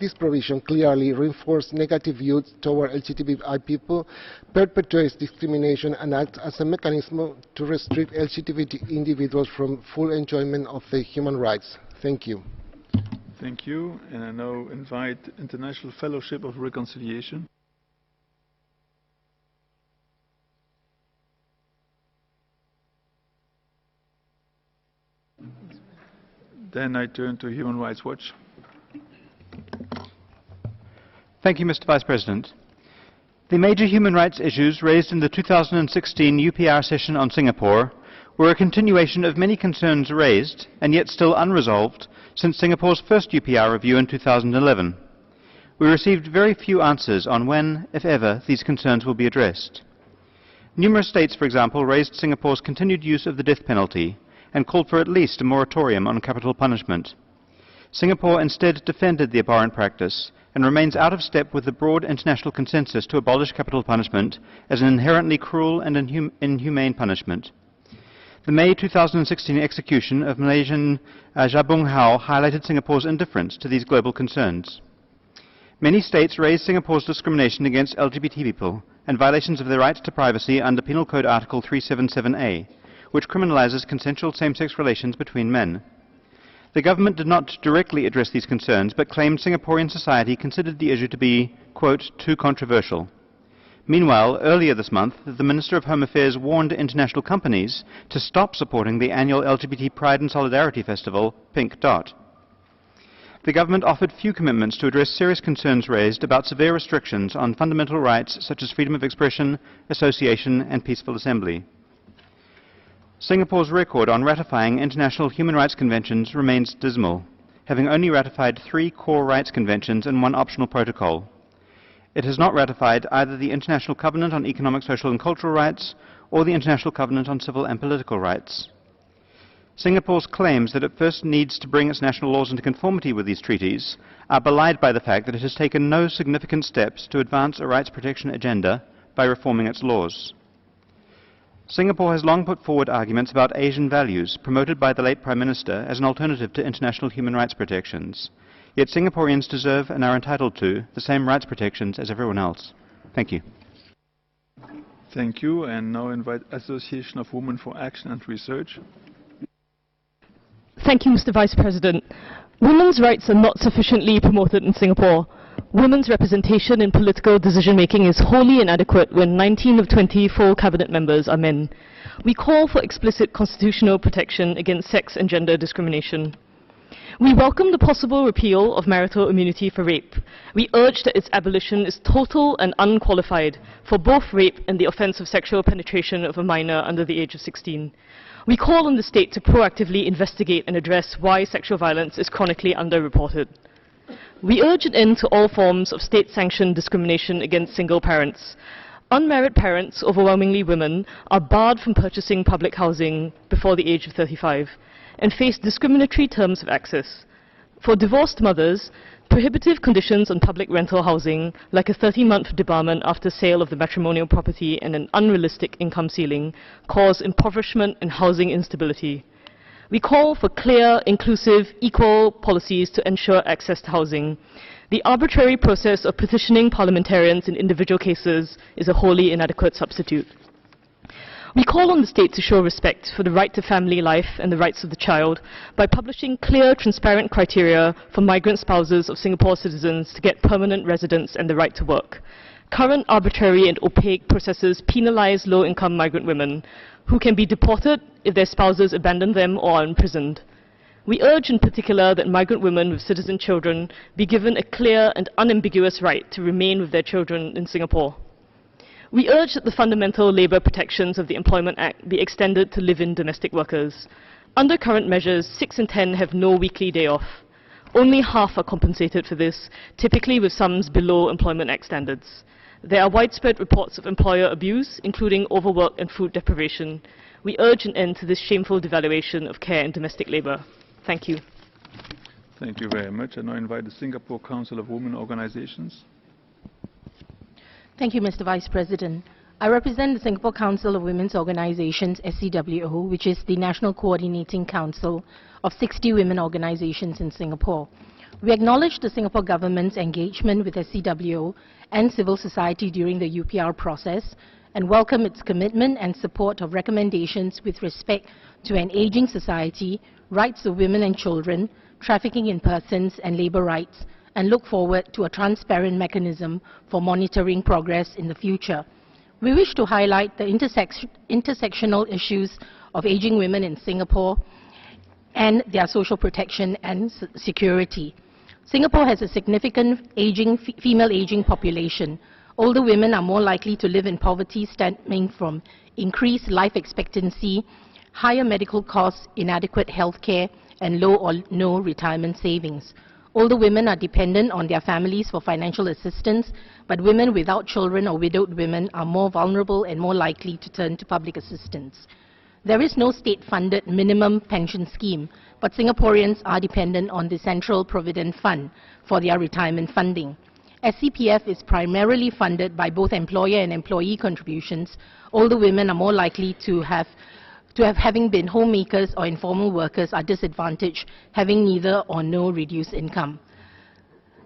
this provision clearly reinforces negative views toward LGBTI people, perpetuates discrimination, and acts as a mechanism to restrict LGBT individuals from full enjoyment of their human rights. Thank you. Thank you, and I now invite International Fellowship of Reconciliation. Then I turn to Human Rights Watch. Thank you, Mr. Vice President. The major human rights issues raised in the 2016 UPR session on Singapore were a continuation of many concerns raised and yet still unresolved since Singapore's first UPR review in 2011. We received very few answers on when, if ever, these concerns will be addressed. Numerous states, for example, raised Singapore's continued use of the death penalty and called for at least a moratorium on capital punishment. Singapore instead defended the abhorrent practice and remains out of step with the broad international consensus to abolish capital punishment as an inherently cruel and inhumane punishment. The May 2016 execution of Malaysian Jabung Hao highlighted Singapore's indifference to these global concerns. Many states raised Singapore's discrimination against LGBT people and violations of their right to privacy under Penal Code Article 377A, which criminalizes consensual same-sex relations between men. The government did not directly address these concerns, but claimed Singaporean society considered the issue to be, quote, too controversial. Meanwhile, earlier this month, the Minister of Home Affairs warned international companies to stop supporting the annual LGBT Pride and Solidarity Festival, Pink Dot. The government offered few commitments to address serious concerns raised about severe restrictions on fundamental rights such as freedom of expression, association, and peaceful assembly. Singapore's record on ratifying international human rights conventions remains dismal, having only ratified 3 core rights conventions and 1 optional protocol. It has not ratified either the International Covenant on Economic, Social and Cultural Rights or the International Covenant on Civil and Political Rights. Singapore's claims that it first needs to bring its national laws into conformity with these treaties are belied by the fact that it has taken no significant steps to advance a rights protection agenda by reforming its laws. Singapore has long put forward arguments about Asian values promoted by the late Prime Minister as an alternative to international human rights protections. Yet Singaporeans deserve and are entitled to the same rights protections as everyone else. Thank you. Thank you, and now invite Association of Women for Action and Research. Thank you, Mr. Vice President. Women's rights are not sufficiently promoted in Singapore. Women's representation in political decision-making is wholly inadequate when 19 of 20 full cabinet members are men. We call for explicit constitutional protection against sex and gender discrimination. We welcome the possible repeal of marital immunity for rape. We urge that its abolition is total and unqualified for both rape and the offence of sexual penetration of a minor under the age of 16. We call on the state to proactively investigate and address why sexual violence is chronically underreported. We urge an end to all forms of state-sanctioned discrimination against single parents. Unmarried parents, overwhelmingly women, are barred from purchasing public housing before the age of 35 and face discriminatory terms of access. For divorced mothers, prohibitive conditions on public rental housing, like a 30-month debarment after sale of the matrimonial property and an unrealistic income ceiling, cause impoverishment and housing instability. We call for clear, inclusive, equal policies to ensure access to housing. The arbitrary process of petitioning parliamentarians in individual cases is a wholly inadequate substitute. We call on the state to show respect for the right to family life and the rights of the child by publishing clear, transparent criteria for migrant spouses of Singapore citizens to get permanent residence and the right to work. Current arbitrary and opaque processes penalize low-income migrant women who can be deported if their spouses abandon them or are imprisoned. We urge in particular that migrant women with citizen children be given a clear and unambiguous right to remain with their children in Singapore. We urge that the fundamental labour protections of the Employment Act be extended to live-in domestic workers. Under current measures, 6 in 10 have no weekly day off. Only half are compensated for this, typically with sums below Employment Act standards. There are widespread reports of employer abuse, including overwork and food deprivation. We urge an end to this shameful devaluation of care and domestic labour. Thank you. Thank you very much. I now invite the Singapore Council of Women Organizations. Thank you, Mr. Vice President. I represent the Singapore Council of Women's Organizations, SCWO, which is the National Coordinating Council of 60 women organizations in Singapore. We acknowledge the Singapore government's engagement with SCWO and civil society during the UPR process and welcome its commitment and support of recommendations with respect to an aging society, rights of women and children, trafficking in persons and labor rights, and look forward to a transparent mechanism for monitoring progress in the future. We wish to highlight the intersectional issues of aging women in Singapore and their social protection and security. Singapore has a significant female aging population. Older women are more likely to live in poverty stemming from increased life expectancy, higher medical costs, inadequate health care, and low or no retirement savings. Older women are dependent on their families for financial assistance, but women without children or widowed women are more vulnerable and more likely to turn to public assistance. There is no state-funded minimum pension scheme, but Singaporeans are dependent on the Central Provident Fund for their retirement funding. SCPF is primarily funded by both employer and employee contributions. Older women are more likely to have having been homemakers or informal workers are disadvantaged, having neither or no reduced income.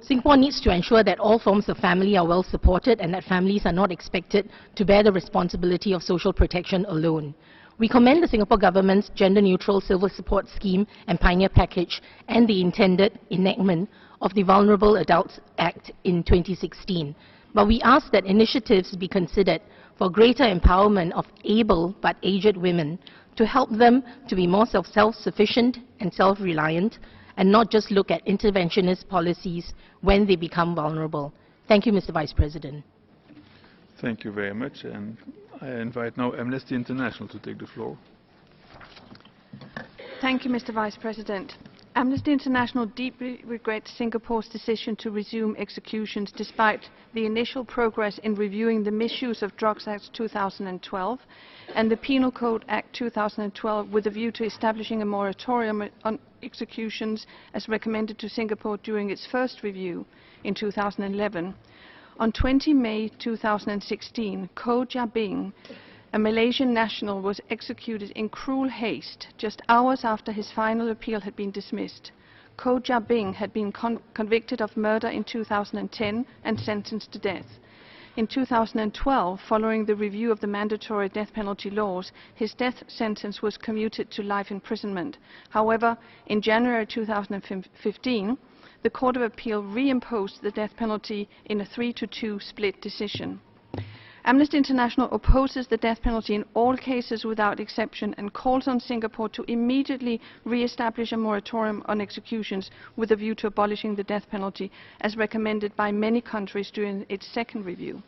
Singapore needs to ensure that all forms of family are well supported and that families are not expected to bear the responsibility of social protection alone. We commend the Singapore government's gender-neutral civil support scheme and pioneer package and the intended enactment of the Vulnerable Adults Act in 2016. But we ask that initiatives be considered for greater empowerment of able but aged women to help them to be more self-sufficient and self-reliant and not just look at interventionist policies when they become vulnerable. Thank you, Mr. Vice President. Thank you very much. And I invite now Amnesty International to take the floor. Thank you, Mr. Vice President. Amnesty International deeply regrets Singapore's decision to resume executions despite the initial progress in reviewing the Misuse of Drugs Act 2012 and the Penal Code Act 2012 with a view to establishing a moratorium on executions as recommended to Singapore during its first review in 2011. On 20 May 2016, Koh Jia Bing, a Malaysian national, was executed in cruel haste just hours after his final appeal had been dismissed. Koh Jia Bing had been convicted of murder in 2010 and sentenced to death. In 2012, following the review of the mandatory death penalty laws, his death sentence was commuted to life imprisonment. However, in January 2015, the Court of Appeal reimposed the death penalty in a 3-2 split decision. Amnesty International opposes the death penalty in all cases without exception and calls on Singapore to immediately re-establish a moratorium on executions with a view to abolishing the death penalty, as recommended by many countries during its second review.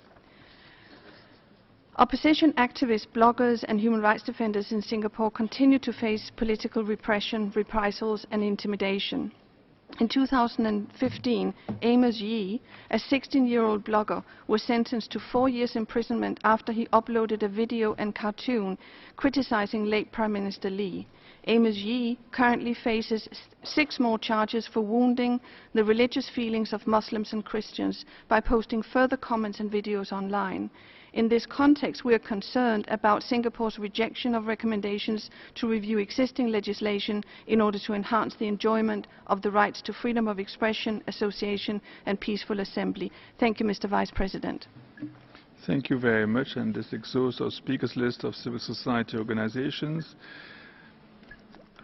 Opposition activists, bloggers and human rights defenders in Singapore continue to face political repression, reprisals and intimidation. In 2015, Amos Yee, a 16-year-old blogger, was sentenced to 4 years imprisonment after he uploaded a video and cartoon criticizing late Prime Minister Lee. Amos Yee currently faces 6 more charges for wounding the religious feelings of Muslims and Christians by posting further comments and videos online. In this context, we are concerned about Singapore's rejection of recommendations to review existing legislation in order to enhance the enjoyment of the rights to freedom of expression, association and peaceful assembly. Thank you, Mr. Vice President. Thank you very much. And this exhausts our speakers list of civil society organizations.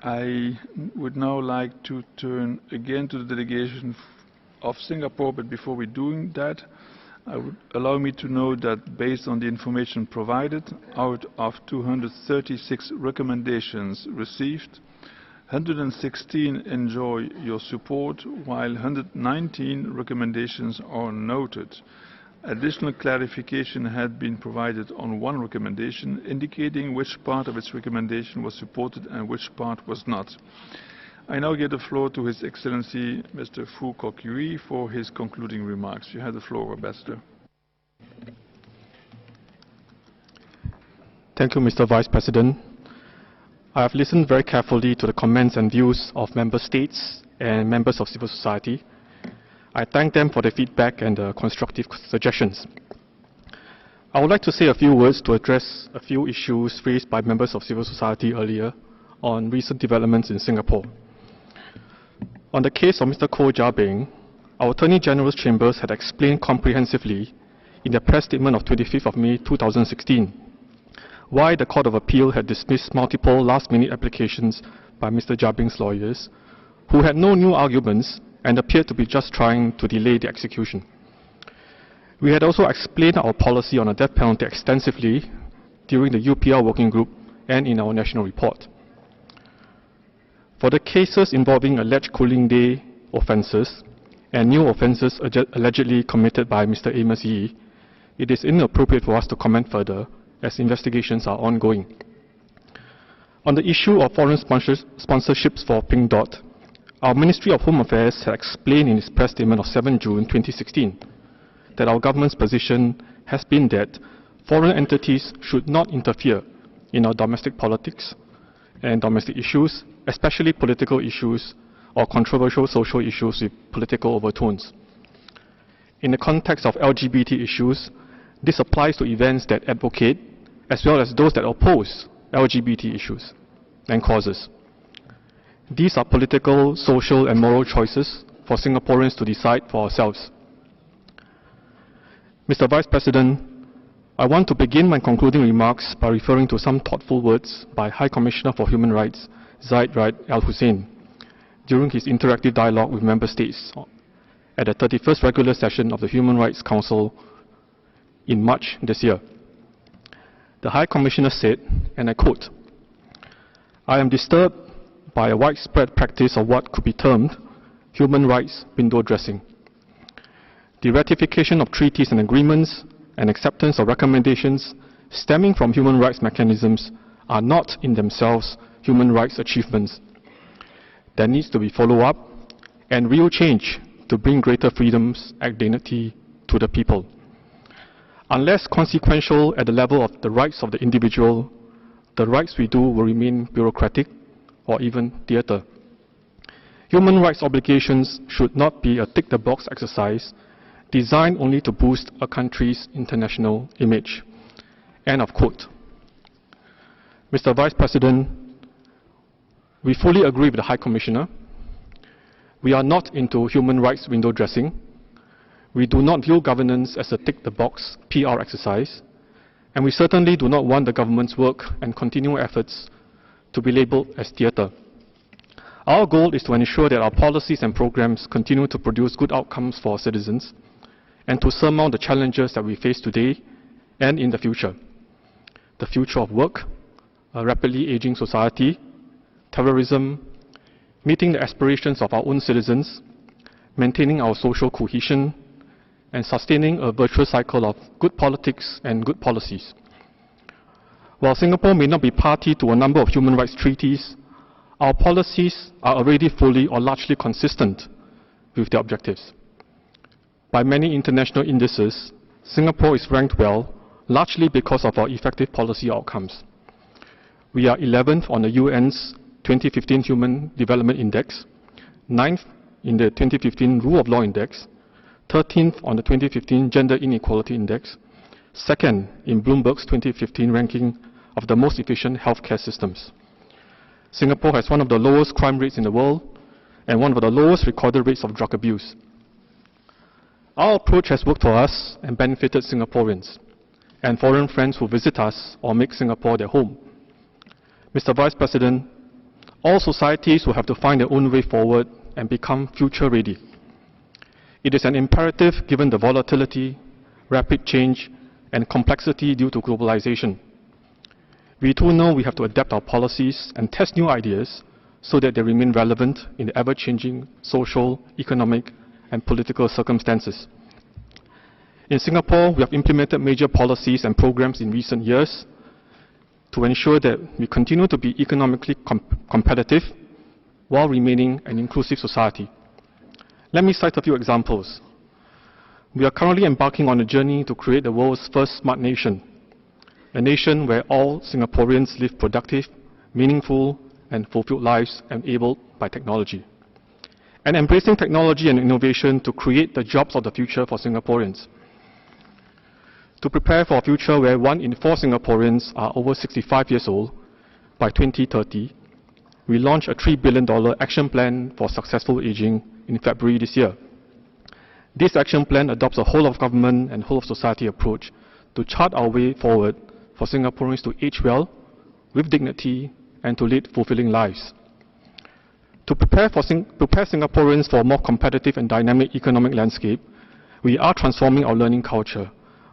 I would now like to turn again to the delegation of Singapore, but before we're doing that, I would allow me to know that based on the information provided, out of 236 recommendations received, 116 enjoy your support, while 119 recommendations are noted. Additional clarification had been provided on one recommendation, indicating which part of its recommendation was supported and which part was not. I now give the floor to His Excellency Mr. Phu Quoc Yui for his concluding remarks. You have the floor, Ambassador. Thank you, Mr. Vice President. I have listened very carefully to the comments and views of member states and members of civil society. I thank them for their feedback and constructive suggestions. I would like to say a few words to address a few issues raised by members of civil society earlier on recent developments in Singapore. On the case of Mr. Koh Jia-beng, our Attorney General's Chambers had explained comprehensively in their press statement of 25th of May 2016 why the Court of Appeal had dismissed multiple last-minute applications by Mr. Jia-beng's lawyers, who had no new arguments and appeared to be just trying to delay the execution. We had also explained our policy on the death penalty extensively during the UPR working group and in our national report. For the cases involving alleged cooling day offences and new offences allegedly committed by Mr. Amos Yee, it is inappropriate for us to comment further as investigations are ongoing. On the issue of foreign sponsorships for Pink Dot, our Ministry of Home Affairs had explained in its press statement of 7 June 2016 that our government's position has been that foreign entities should not interfere in our domestic politics and domestic issues, especially political issues or controversial social issues with political overtones. In the context of LGBT issues, this applies to events that advocate as well as those that oppose LGBT issues and causes. These are political, social and moral choices for Singaporeans to decide for ourselves. Mr. Vice President, I want to begin my concluding remarks by referring to some thoughtful words by High Commissioner for Human Rights, Zeid Ra'ad Al Hussein, during his interactive dialogue with member states at the 31st regular session of the Human Rights Council in March this year. The High Commissioner said, and I quote, "I am disturbed by a widespread practice of what could be termed human rights window dressing. The ratification of treaties and agreements and acceptance of recommendations stemming from human rights mechanisms are not in themselves human rights achievements. There needs to be follow-up and real change to bring greater freedoms and dignity to the people. Unless consequential at the level of the rights of the individual, the rights we do will remain bureaucratic or even theatre. Human rights obligations should not be a tick-the-box exercise designed only to boost a country's international image." End of quote. Mr. Vice President, we fully agree with the High Commissioner. We are not into human rights window dressing. We do not view governance as a tick-the-box PR exercise, and we certainly do not want the government's work and continual efforts to be labelled as theatre. Our goal is to ensure that our policies and programs continue to produce good outcomes for our citizens and to surmount the challenges that we face today and in the future. The future of work, a rapidly aging society, terrorism, meeting the aspirations of our own citizens, maintaining our social cohesion, and sustaining a virtuous cycle of good politics and good policies. While Singapore may not be party to a number of human rights treaties, our policies are already fully or largely consistent with their objectives. By many international indices, Singapore is ranked well, largely because of our effective policy outcomes. We are 11th on the UN's 2015 Human Development Index, 9th in the 2015 Rule of Law Index, 13th on the 2015 Gender Inequality Index, 2nd in Bloomberg's 2015 ranking of the most efficient healthcare systems. Singapore has one of the lowest crime rates in the world and one of the lowest recorded rates of drug abuse. Our approach has worked for us and benefited Singaporeans and foreign friends who visit us or make Singapore their home. Mr. Vice President, all societies will have to find their own way forward and become future ready. It is an imperative given the volatility, rapid change, and complexity due to globalization. We too know we have to adapt our policies and test new ideas so that they remain relevant in the ever-changing social, economic, and political circumstances. In Singapore, we have implemented major policies and programs in recent years to ensure that we continue to be economically competitive while remaining an inclusive society. Let me cite a few examples. We are currently embarking on a journey to create the world's first smart nation, a nation where all Singaporeans live productive, meaningful, and fulfilled lives enabled by technology. And embracing technology and innovation to create the jobs of the future for Singaporeans. To prepare for a future where 1 in 4 Singaporeans are over 65 years old by 2030, we launched a $3 billion action plan for successful aging in February this year. This action plan adopts a whole-of-government and whole-of-society approach to chart our way forward for Singaporeans to age well, with dignity, and to lead fulfilling lives. To prepare Singaporeans for a more competitive and dynamic economic landscape, we are transforming our learning culture,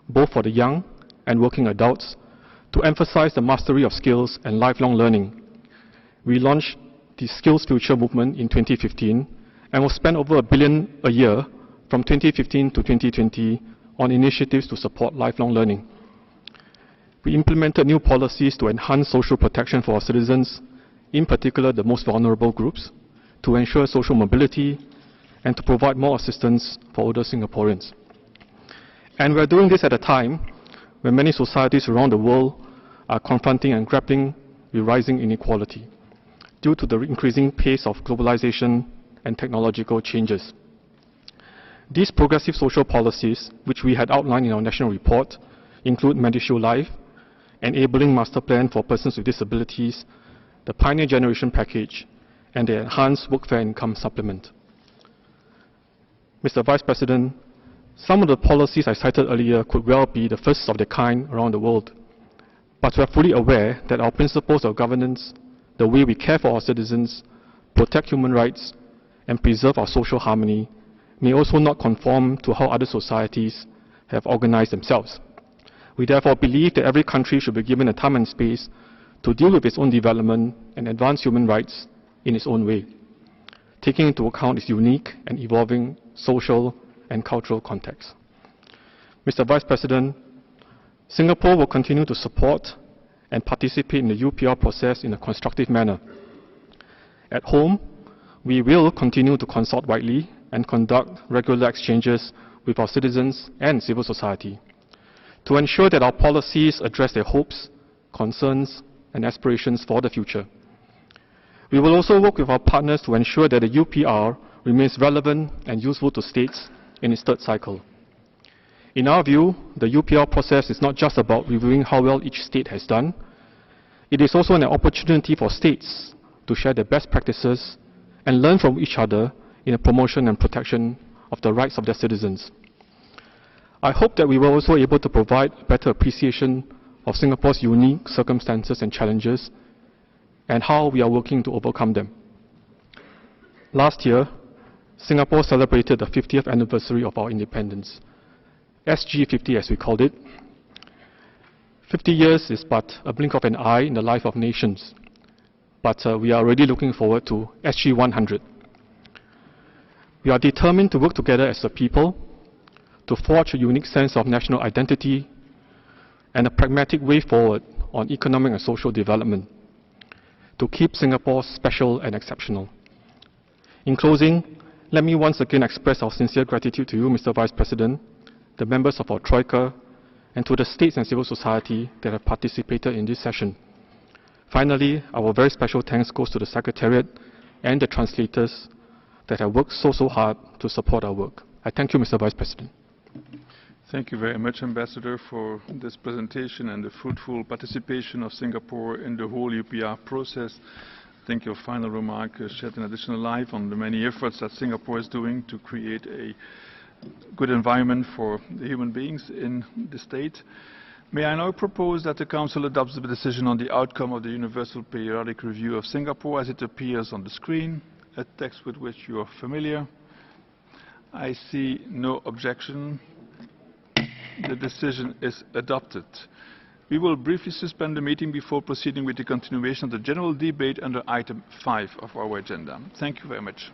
both for the young and working adults, to emphasize the mastery of skills and lifelong learning. We launched the Skills Future movement in 2015 and will spend over $1 billion a year from 2015 to 2020 on initiatives to support lifelong learning. We implemented new policies to enhance social protection for our citizens, in particular the most vulnerable groups, to ensure social mobility and to provide more assistance for older Singaporeans. And we're doing this at a time when many societies around the world are confronting and grappling with rising inequality due to the increasing pace of globalization and technological changes. These progressive social policies, which we had outlined in our national report, include MediShield Life, Enabling Master Plan for Persons with Disabilities, the Pioneer Generation Package, and the Enhanced Workfare Income Supplement. Mr. Vice President, some of the policies I cited earlier could well be the first of their kind around the world, but we are fully aware that our principles of governance, the way we care for our citizens, protect human rights, and preserve our social harmony, may also not conform to how other societies have organized themselves. We therefore believe that every country should be given a time and space to deal with its own development and advance human rights in its own way, taking into account its unique and evolving social and cultural context. Mr. Vice President, Singapore will continue to support and participate in the UPR process in a constructive manner. At home, we will continue to consult widely and conduct regular exchanges with our citizens and civil society to ensure that our policies address their hopes, concerns, and aspirations for the future. We will also work with our partners to ensure that the UPR remains relevant and useful to states in its third cycle. In our view, the UPR process is not just about reviewing how well each state has done. It is also an opportunity for states to share their best practices and learn from each other in the promotion and protection of the rights of their citizens. I hope that we were also able to provide a better appreciation of Singapore's unique circumstances and challenges and how we are working to overcome them. Last year, Singapore celebrated the 50th anniversary of our independence, SG50 as we called it. 50 years is but a blink of an eye in the life of nations, but we are already looking forward to SG100. We are determined to work together as a people to forge a unique sense of national identity and a pragmatic way forward on economic and social development to keep Singapore special and exceptional. In closing, let me once again express our sincere gratitude to you, Mr. Vice President, the members of our Troika, and to the states and civil society that have participated in this session. Finally, our very special thanks goes to the Secretariat and the translators that have worked so hard to support our work. I thank you, Mr. Vice President. Thank you very much, Ambassador, for this presentation and the fruitful participation of Singapore in the whole UPR process. I think your final remark shed an additional light on the many efforts that Singapore is doing to create a good environment for the human beings in the state. May I now propose that the Council adopts the decision on the outcome of the Universal Periodic Review of Singapore as it appears on the screen, a text with which you are familiar. I see no objection. The decision is adopted. We will briefly suspend the meeting before proceeding with the continuation of the general debate under item 5 of our agenda. Thank you very much.